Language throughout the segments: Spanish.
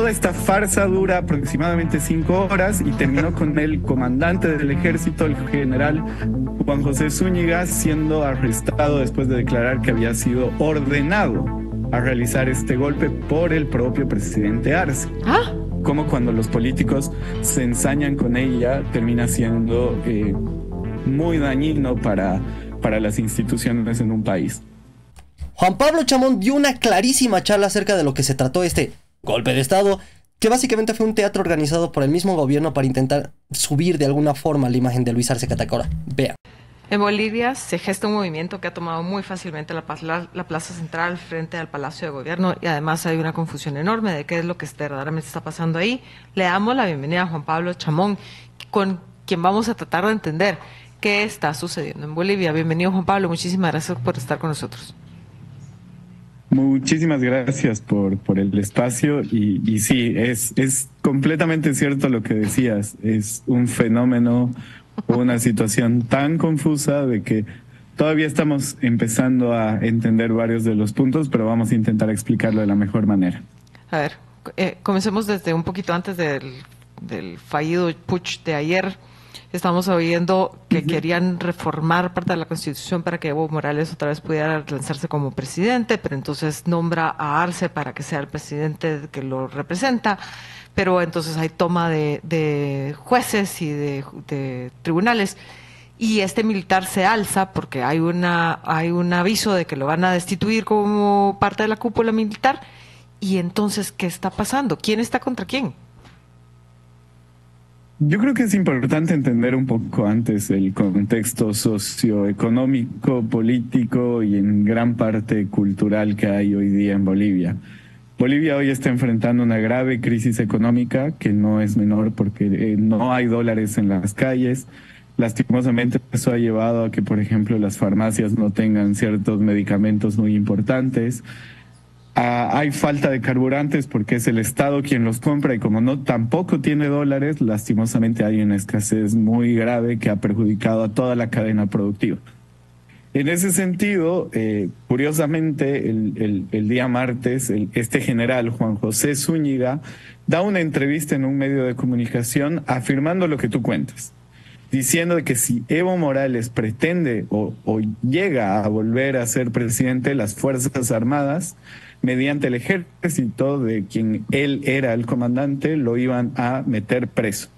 toda esta farsa dura aproximadamente 5 horas y terminó con el comandante del ejército, el general Juan José Zúñiga, siendo arrestado después de declarar que había sido ordenado a realizar este golpe por el propio presidente Arce. ¿Ah? Como cuando los políticos se ensañan con ella, termina siendo muy dañino para las instituciones en un país. Juan Pablo Chamón dio una clarísima charla acerca de lo que se trató este golpe de Estado, que básicamente fue un teatro organizado por el mismo gobierno para intentar subir de alguna forma la imagen de Luis Arce Catacora. Vean. En Bolivia se gesta un movimiento que ha tomado muy fácilmente la plaza central frente al Palacio de Gobierno, y además hay una confusión enorme de qué es lo que verdaderamente está pasando ahí. Le damos la bienvenida a Juan Pablo Chamón, con quien vamos a tratar de entender qué está sucediendo en Bolivia. Bienvenido, Juan Pablo, muchísimas gracias por estar con nosotros. Muchísimas gracias por el espacio y sí, es completamente cierto lo que decías. Es un fenómeno, una situación tan confusa de que todavía estamos empezando a entender varios de los puntos, pero vamos a intentar explicarlo de la mejor manera. A ver, comencemos desde un poquito antes del fallido putsch de ayer. Estamos oyendo que querían reformar parte de la Constitución para que Evo Morales otra vez pudiera lanzarse como presidente, pero entonces nombra a Arce para que sea el presidente que lo representa, pero entonces hay toma de jueces y de tribunales, y este militar se alza porque hay un aviso de que lo van a destituir como parte de la cúpula militar. Y entonces, ¿qué está pasando? ¿Quién está contra quién? Yo creo que es importante entender un poco antes el contexto socioeconómico, político y en gran parte cultural que hay hoy día en Bolivia. Bolivia hoy está enfrentando una grave crisis económica que no es menor porque no hay dólares en las calles. Lastimosamente eso ha llevado a que, por ejemplo, las farmacias no tengan ciertos medicamentos muy importantes. Hay falta de carburantes porque es el Estado quien los compra y como no tampoco tiene dólares, lastimosamente hay una escasez muy grave que ha perjudicado a toda la cadena productiva. En ese sentido, curiosamente, el día martes, este general Juan José Zúñiga da una entrevista en un medio de comunicación afirmando lo que tú cuentas, diciendo que si Evo Morales pretende o llega a volver a ser presidente, las Fuerzas Armadas, mediante el ejército de quien él era el comandante, lo iban a meter preso.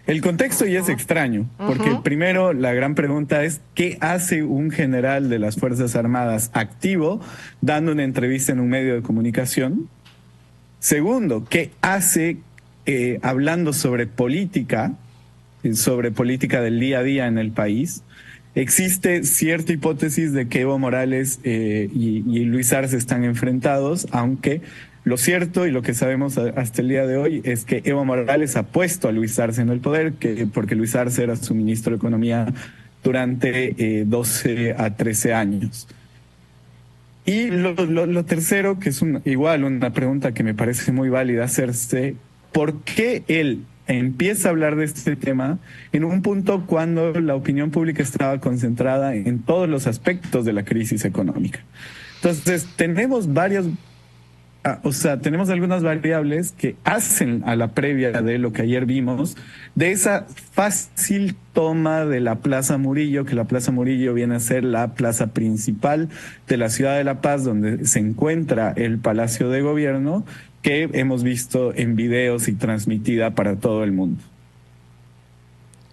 El contexto ya es extraño, porque primero la gran pregunta es ¿qué hace un general de las Fuerzas Armadas activo dando una entrevista en un medio de comunicación? Segundo, ¿qué hace hablando sobre política del día a día en el país? Existe cierta hipótesis de que Evo Morales y Luis Arce están enfrentados, aunque lo cierto y lo que sabemos hasta el día de hoy es que Evo Morales ha puesto a Luis Arce en el poder, porque Luis Arce era su ministro de Economía durante 12 a 13 años. Y lo tercero, que es igual una pregunta que me parece muy válida hacerse, ¿por qué él empieza a hablar de este tema en un punto cuando la opinión pública estaba concentrada en todos los aspectos de la crisis económica? Entonces, tenemos algunas variables que hacen a la previa de lo que ayer vimos, de esa fácil toma de la Plaza Murillo, que la Plaza Murillo viene a ser la plaza principal de la ciudad de La Paz, donde se encuentra el Palacio de Gobierno, que hemos visto en videos y transmitida para todo el mundo.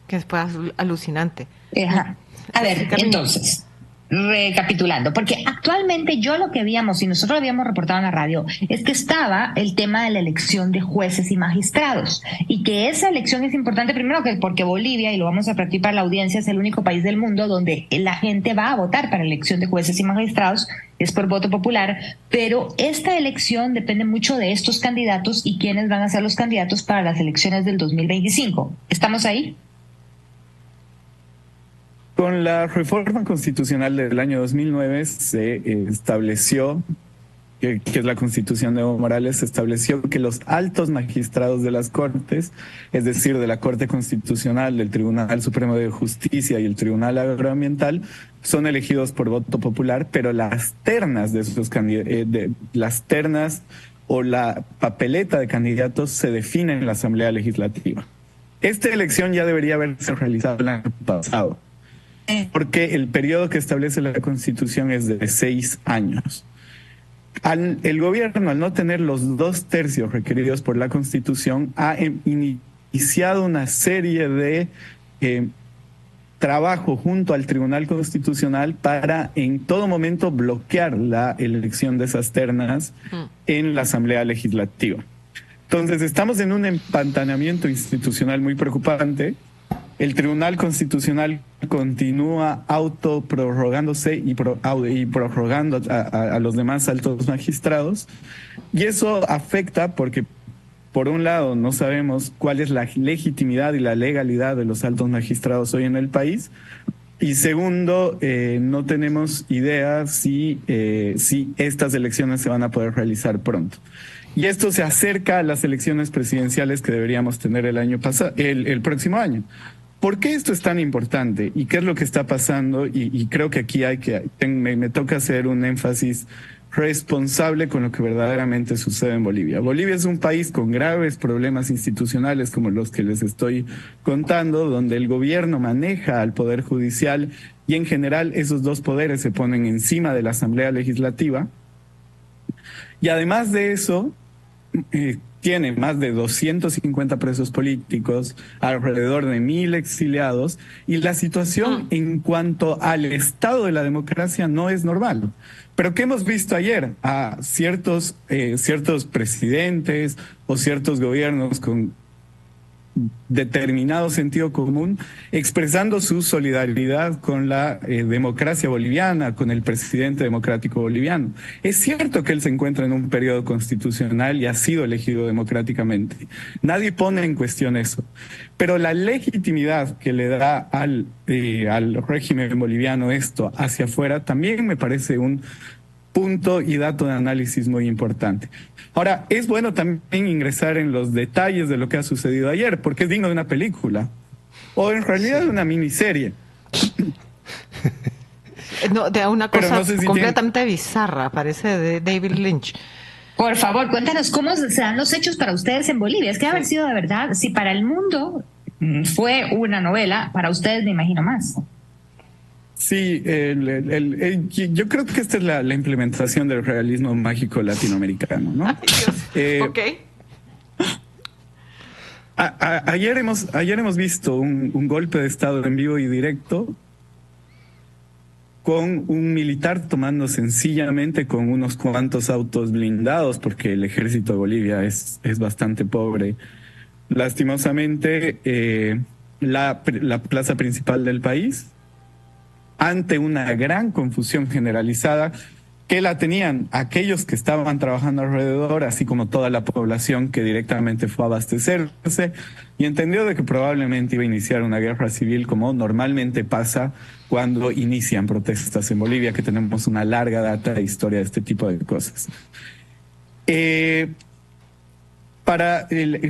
Que fue alucinante. Ajá. A ver, entonces, recapitulando, porque actualmente yo lo que veíamos, y nosotros lo habíamos reportado en la radio, es que estaba el tema de la elección de jueces y magistrados, y que esa elección es importante primero que porque Bolivia, y lo vamos a practicar para la audiencia, es el único país del mundo donde la gente va a votar para la elección de jueces y magistrados, es por voto popular, pero esta elección depende mucho de estos candidatos y quiénes van a ser los candidatos para las elecciones del 2025. ¿Estamos ahí? Con la reforma constitucional del año 2009 se estableció, que es la Constitución de Evo Morales, se estableció que los altos magistrados de las Cortes, es decir, de la Corte Constitucional, del Tribunal Supremo de Justicia y el Tribunal Agroambiental, son elegidos por voto popular, pero las ternas de esos las ternas o la papeleta de candidatos se define en la Asamblea Legislativa. Esta elección ya debería haberse realizado el año pasado, porque el periodo que establece la Constitución es de 6 años. El gobierno, al no tener los 2/3 requeridos por la Constitución, ha iniciado una serie de trabajo junto al Tribunal Constitucional para en todo momento bloquear la elección de esas ternas en la Asamblea Legislativa. Entonces estamos en un empantanamiento institucional muy preocupante. El Tribunal Constitucional continúa autoprorrogándose y prorrogando a los demás altos magistrados, y eso afecta porque, por un lado, no sabemos cuál es la legitimidad y la legalidad de los altos magistrados hoy en el país, y segundo, no tenemos idea si estas elecciones se van a poder realizar pronto. Y esto se acerca a las elecciones presidenciales que deberíamos tener el próximo año. ¿Por qué esto es tan importante? ¿Y qué es lo que está pasando? Y creo que aquí me toca hacer un énfasis responsable con lo que verdaderamente sucede en Bolivia. Bolivia es un país con graves problemas institucionales como los que les estoy contando, donde el gobierno maneja al Poder Judicial y en general esos dos poderes se ponen encima de la Asamblea Legislativa. Y además de eso, tiene más de 250 presos políticos, alrededor de 1000 exiliados, y la situación en cuanto al estado de la democracia no es normal. Pero ¿qué hemos visto ayer? A ciertos presidentes o ciertos gobiernos con determinado sentido común expresando su solidaridad con la democracia boliviana, con el presidente democrático boliviano. Es cierto que él se encuentra en un periodo constitucional y ha sido elegido democráticamente. Nadie pone en cuestión eso. Pero la legitimidad que le da al régimen boliviano esto hacia afuera también me parece un punto y dato de análisis muy importante. Ahora, es bueno también ingresar en los detalles de lo que ha sucedido ayer, porque es digno de una película, o en realidad de una miniserie. No, de una cosa no sé si completamente bizarra, parece de David Lynch. Por favor, cuéntanos cómo se dan los hechos para ustedes en Bolivia. Es que haber sido de verdad, si para el mundo fue una novela, para ustedes me imagino más. Sí, yo creo que esta es la implementación del realismo mágico latinoamericano, ¿no? Ok. Ayer hemos visto un golpe de Estado en vivo y directo con un militar tomando sencillamente con unos cuantos autos blindados, porque el ejército de Bolivia es bastante pobre. Lastimosamente, la plaza principal del país, ante una gran confusión generalizada que la tenían aquellos que estaban trabajando alrededor, así como toda la población que directamente fue a abastecerse, y entendió de que probablemente iba a iniciar una guerra civil, como normalmente pasa cuando inician protestas en Bolivia, que tenemos una larga data de historia de este tipo de cosas.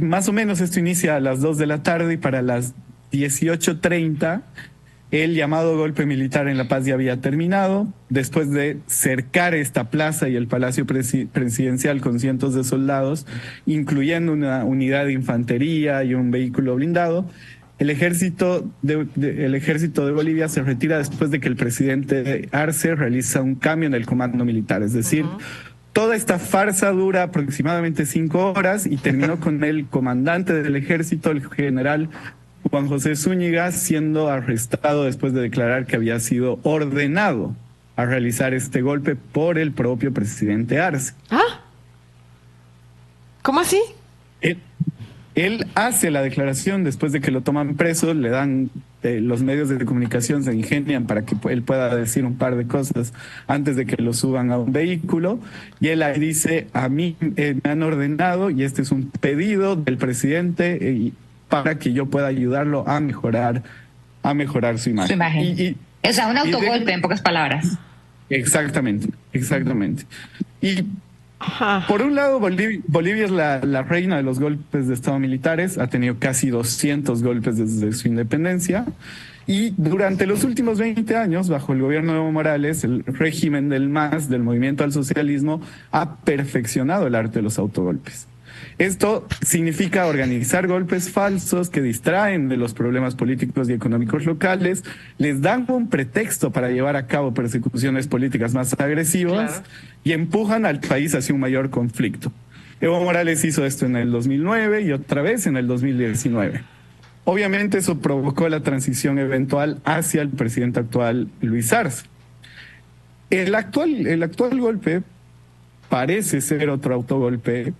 Más o menos esto inicia a las 2 de la tarde y para las 18:30 el llamado golpe militar en La Paz ya había terminado, después de cercar esta plaza y el Palacio Presidencial con cientos de soldados, incluyendo una unidad de infantería y un vehículo blindado. El ejército de Bolivia se retira después de que el presidente Arce realiza un cambio en el comando militar, es decir, toda esta farsa dura aproximadamente 5 horas y terminó con el comandante del ejército, el general Juan José Zúñiga, siendo arrestado después de declarar que había sido ordenado a realizar este golpe por el propio presidente Arce. ¿Ah? ¿Cómo así? Él hace la declaración después de que lo toman preso, le dan los medios de comunicación se ingenian para que él pueda decir un par de cosas antes de que lo suban a un vehículo, y él ahí dice: a mí me han ordenado y este es un pedido del presidente para que yo pueda ayudarlo a mejorar su imagen. Su imagen. O sea, un autogolpe, en pocas palabras. Exactamente. Y por un lado, Bolivia es la reina de los golpes de Estado militares, ha tenido casi 200 golpes desde su independencia, Y durante los últimos 20 años, bajo el gobierno de Evo Morales, el régimen del MAS, del Movimiento al Socialismo, ha perfeccionado el arte de los autogolpes. Esto significa organizar golpes falsos que distraen de los problemas políticos y económicos locales, les dan un pretexto para llevar a cabo persecuciones políticas más agresivas y empujan al país hacia un mayor conflicto. Evo Morales hizo esto en el 2009 y otra vez en el 2019. Obviamente eso provocó la transición eventual hacia el presidente actual, Luis Arce. El actual golpe parece ser otro autogolpe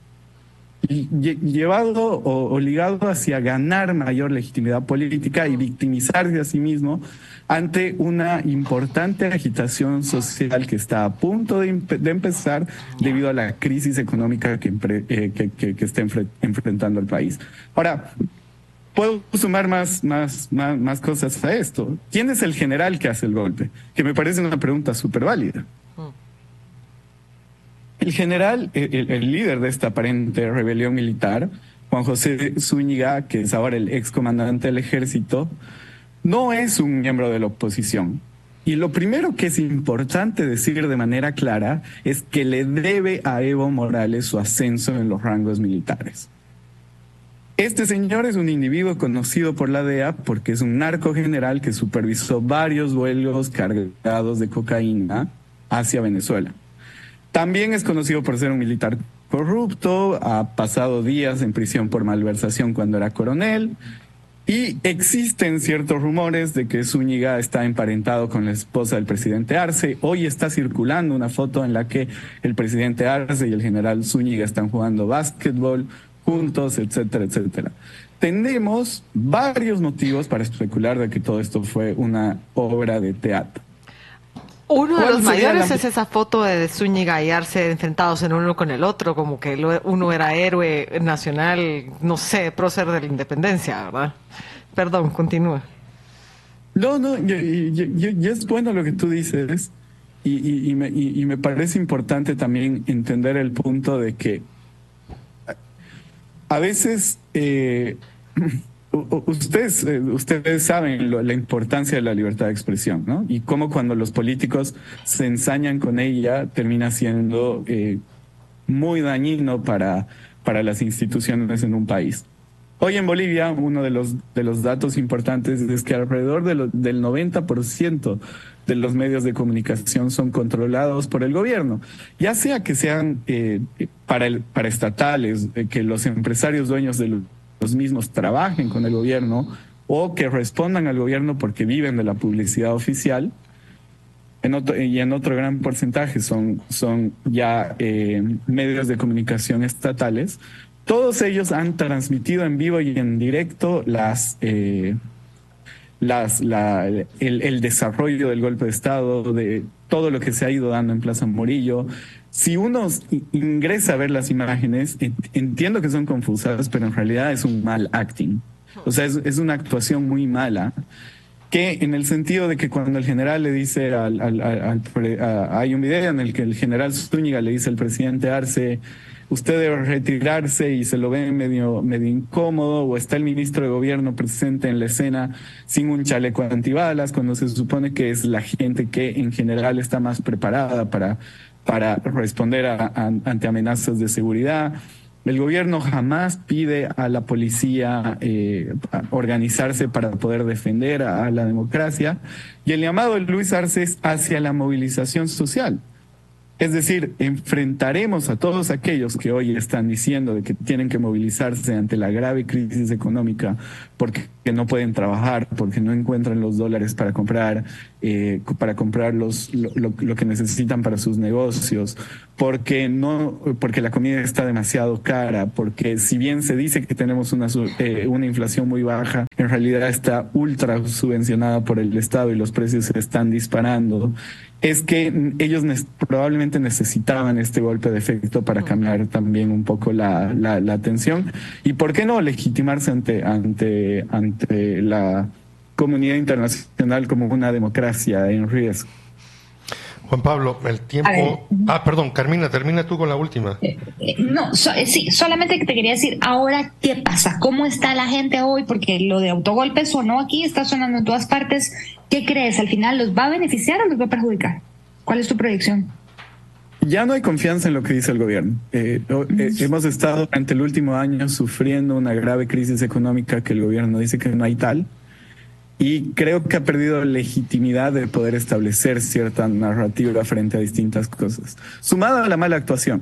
llevado o ligado hacia ganar mayor legitimidad política y victimizarse a sí mismo ante una importante agitación social que está a punto de empezar debido a la crisis económica que está enfrentando el país. Ahora, puedo sumar más cosas a esto. ¿Quién es el general que hace el golpe? Que me parece una pregunta súper válida. El general, el líder de esta aparente rebelión militar, Juan José Zúñiga, que es ahora el excomandante del ejército, no es un miembro de la oposición. Y lo primero que es importante decir de manera clara es que le debe a Evo Morales su ascenso en los rangos militares. Este señor es un individuo conocido por la DEA porque es un narco general que supervisó varios vuelos cargados de cocaína hacia Venezuela. También es conocido por ser un militar corrupto, ha pasado días en prisión por malversación cuando era coronel, y existen ciertos rumores de que Zúñiga está emparentado con la esposa del presidente Arce. Hoy está circulando una foto en la que el presidente Arce y el general Zúñiga están jugando básquetbol juntos, etcétera, etcétera. Tenemos varios motivos para especular de que todo esto fue una obra de teatro. Uno de los mayores es esa foto de Zúñiga y Arce enfrentados en uno con el otro, como que uno era héroe nacional, no sé, prócer de la independencia, ¿verdad? Perdón, continúa. No, y es bueno lo que tú dices, y me parece importante también entender el punto de que a veces ustedes saben la importancia de la libertad de expresión, ¿no? Y cómo cuando los políticos se ensañan con ella termina siendo muy dañino para las instituciones en un país. Hoy en Bolivia, uno de los datos importantes es que alrededor del 90% de los medios de comunicación son controlados por el gobierno, ya sea que sean para estatales, que los empresarios dueños de los mismos trabajen con el gobierno o que respondan al gobierno porque viven de la publicidad oficial. En otro gran porcentaje son ya medios de comunicación estatales. Todos ellos han transmitido en vivo y en directo el desarrollo del golpe de Estado, de todo lo que se ha ido dando en Plaza Murillo. Si uno ingresa a ver las imágenes, entiendo que son confusas, pero en realidad es un mal acting. O sea, es una actuación muy mala, que en el sentido de que cuando el general le dice hay un video en el que el general Zúñiga le dice al presidente Arce, usted debe retirarse, y se lo ve medio incómodo, o está el ministro de gobierno presente en la escena sin un chaleco antibalas, cuando se supone que es la gente que en general está más preparada para responder ante amenazas de seguridad. El gobierno jamás pide a la policía organizarse para poder defender a la democracia, y el llamado de Luis Arce es hacia la movilización social. Es decir, enfrentaremos a todos aquellos que hoy están diciendo de que tienen que movilizarse ante la grave crisis económica porque no pueden trabajar, porque no encuentran los dólares para comprar lo que necesitan para sus negocios, porque la comida está demasiado cara, porque si bien se dice que tenemos una inflación muy baja, en realidad está ultra subvencionada por el Estado y los precios se están disparando. Es que ellos probablemente necesitaban este golpe de efecto para cambiar también un poco la atención. Y por qué no legitimarse ante la comunidad internacional como una democracia en riesgo. Juan Pablo, el tiempo... perdón, Carmina, termina tú con la última. Sí, solamente que te quería decir, ahora, ¿qué pasa? ¿Cómo está la gente hoy? Porque lo de autogolpe sonó aquí, está sonando en todas partes. ¿Qué crees? ¿Al final los va a beneficiar o los va a perjudicar? ¿Cuál es tu predicción? Ya no hay confianza en lo que dice el gobierno. Hemos estado durante el último año sufriendo una grave crisis económica que el gobierno dice que no hay tal. Y creo que ha perdido legitimidad de poder establecer cierta narrativa frente a distintas cosas. Sumado a la mala actuación.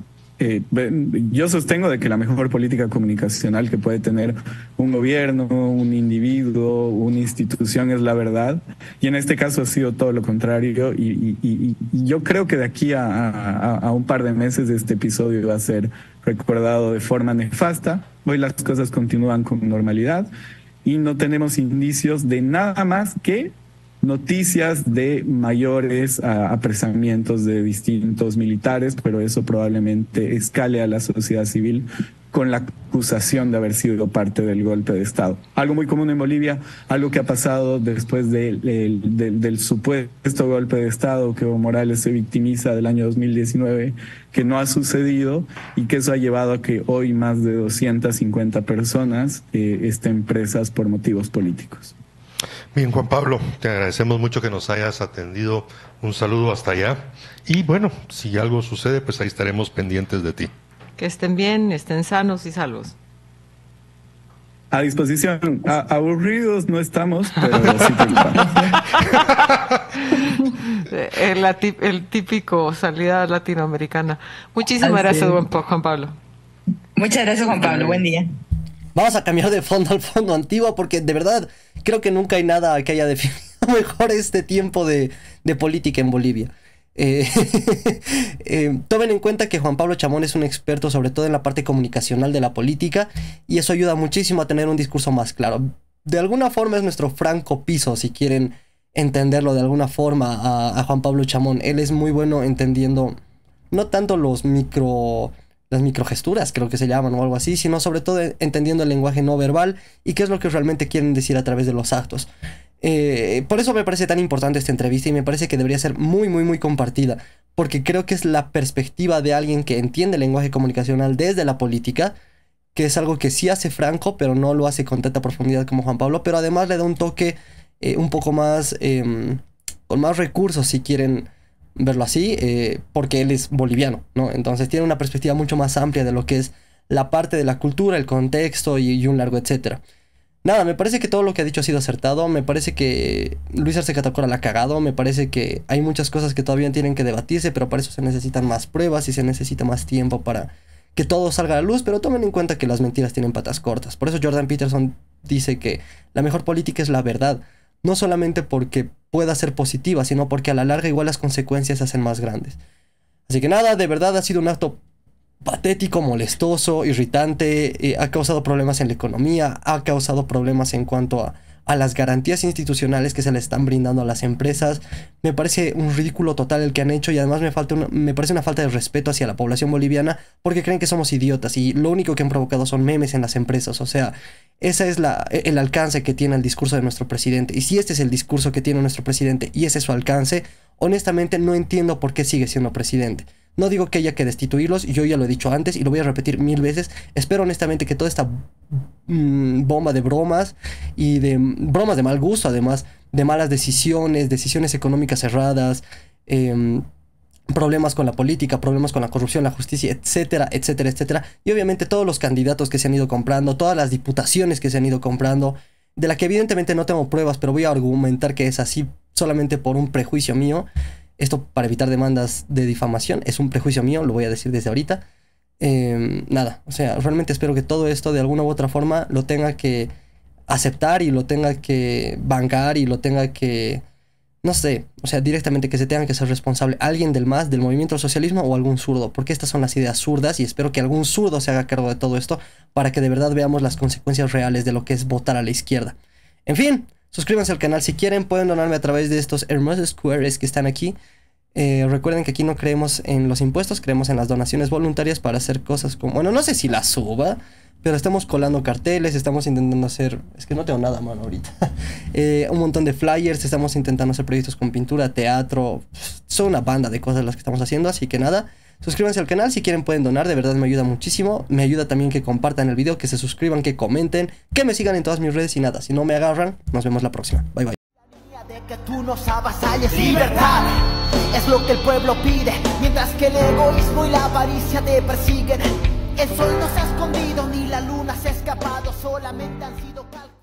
Yo sostengo de que la mejor política comunicacional que puede tener un gobierno, un individuo, una institución es la verdad. Y en este caso ha sido todo lo contrario. Y yo creo que de aquí a un par de meses este episodio va a ser recordado de forma nefasta. Hoy las cosas continúan con normalidad. Y no tenemos indicios de nada más que noticias de mayores apresamientos de distintos militares, pero eso probablemente escale a la sociedad civil con la acusación de haber sido parte del golpe de Estado. Algo muy común en Bolivia, algo que ha pasado después del supuesto golpe de Estado que Evo Morales se victimiza del año 2019, que no ha sucedido y que eso ha llevado a que hoy más de 250 personas estén presas por motivos políticos. Bien, Juan Pablo, te agradecemos mucho que nos hayas atendido. Un saludo hasta allá. Y bueno, si algo sucede, pues ahí estaremos pendientes de ti. Que estén bien, estén sanos y salvos. A disposición. Aburridos no estamos, pero sí preocupados. El típico salida latinoamericana. Muchísimas gracias, Juan Pablo. Muchas gracias, Juan Pablo. Buen día. Vamos a cambiar de fondo al fondo antiguo porque de verdad creo que nunca hay nada que haya definido mejor este tiempo de política en Bolivia. Tomen en cuenta que Juan Pablo Chamón es un experto sobre todo en la parte comunicacional de la política y eso ayuda muchísimo a tener un discurso más claro. De alguna forma es nuestro Franco Piso, si quieren entenderlo de alguna forma a Juan Pablo Chamón. Él es muy bueno entendiendo no tanto las microgesturas, creo que se llaman o algo así, sino sobre todo entendiendo el lenguaje no verbal y qué es lo que realmente quieren decir a través de los actos. Por eso me parece tan importante esta entrevista y me parece que debería ser muy, muy, muy compartida, porque creo que es la perspectiva de alguien que entiende el lenguaje comunicacional desde la política, que es algo que sí hace Franco, pero no lo hace con tanta profundidad como Juan Pablo, pero además le da un toque un poco más, con más recursos, si quieren verlo así, porque él es boliviano, ¿no? Entonces tiene una perspectiva mucho más amplia de lo que es la parte de la cultura, el contexto y un largo etcétera. Nada, me parece que todo lo que ha dicho ha sido acertado, me parece que Luis Arce Catacora la ha cagado, me parece que hay muchas cosas que todavía tienen que debatirse, pero para eso se necesitan más pruebas y se necesita más tiempo para que todo salga a la luz, pero tomen en cuenta que las mentiras tienen patas cortas. Por eso Jordan Peterson dice que la mejor política es la verdad, no solamente porque pueda ser positiva, sino porque a la larga igual las consecuencias se hacen más grandes. Así que nada, de verdad ha sido un acto patético, molestoso, irritante, ha causado problemas en la economía, ha causado problemas en cuanto a las garantías institucionales que se le están brindando a las empresas. Me parece un ridículo total el que han hecho y además me parece una falta de respeto hacia la población boliviana porque creen que somos idiotas y lo único que han provocado son memes en las empresas. O sea, ese es el alcance que tiene el discurso de nuestro presidente. Y si este es el discurso que tiene nuestro presidente y ese es su alcance, honestamente no entiendo por qué sigue siendo presidente. No digo que haya que destituirlos, yo ya lo he dicho antes y lo voy a repetir 1000 veces. Espero honestamente que toda esta bomba de bromas y de bromas de mal gusto, además de malas decisiones económicas erradas, problemas con la política, problemas con la corrupción, la justicia, etcétera, etcétera, etcétera. Y obviamente todos los candidatos que se han ido comprando, todas las diputaciones que se han ido comprando, de la que evidentemente no tengo pruebas, pero voy a argumentar que es así solamente por un prejuicio mío. Esto para evitar demandas de difamación, es un prejuicio mío, lo voy a decir desde ahorita. Nada, o sea, realmente espero que todo esto de alguna u otra forma lo tenga que aceptar y lo tenga que bancar y lo tenga que, no sé, o sea, directamente que se tenga que ser responsable alguien del MAS, del movimiento al socialismo o algún zurdo, porque estas son las ideas zurdas y espero que algún zurdo se haga cargo de todo esto para que de verdad veamos las consecuencias reales de lo que es votar a la izquierda. En fin, suscríbanse al canal si quieren, pueden donarme a través de estos hermosos QRs que están aquí. Recuerden que aquí no creemos en los impuestos, creemos en las donaciones voluntarias para hacer cosas como, bueno, no sé si las suba, pero estamos colando carteles, estamos intentando hacer... Es que no tengo nada, mano, ahorita. Un montón de flyers, estamos intentando hacer proyectos con pintura, teatro. Son una banda de cosas las que estamos haciendo, así que nada. Suscríbanse al canal, si quieren pueden donar, de verdad me ayuda muchísimo. Me ayuda también que compartan el video, que se suscriban, que comenten, que me sigan en todas mis redes y nada. Si no me agarran, nos vemos la próxima. Bye, bye. De que tú nos avasalles, libertad es lo que el pueblo pide, mientras que el egoísmo y la avaricia te persiguen. El sol no se ha escondido ni la luna se ha escapado, solamente han sido calculados.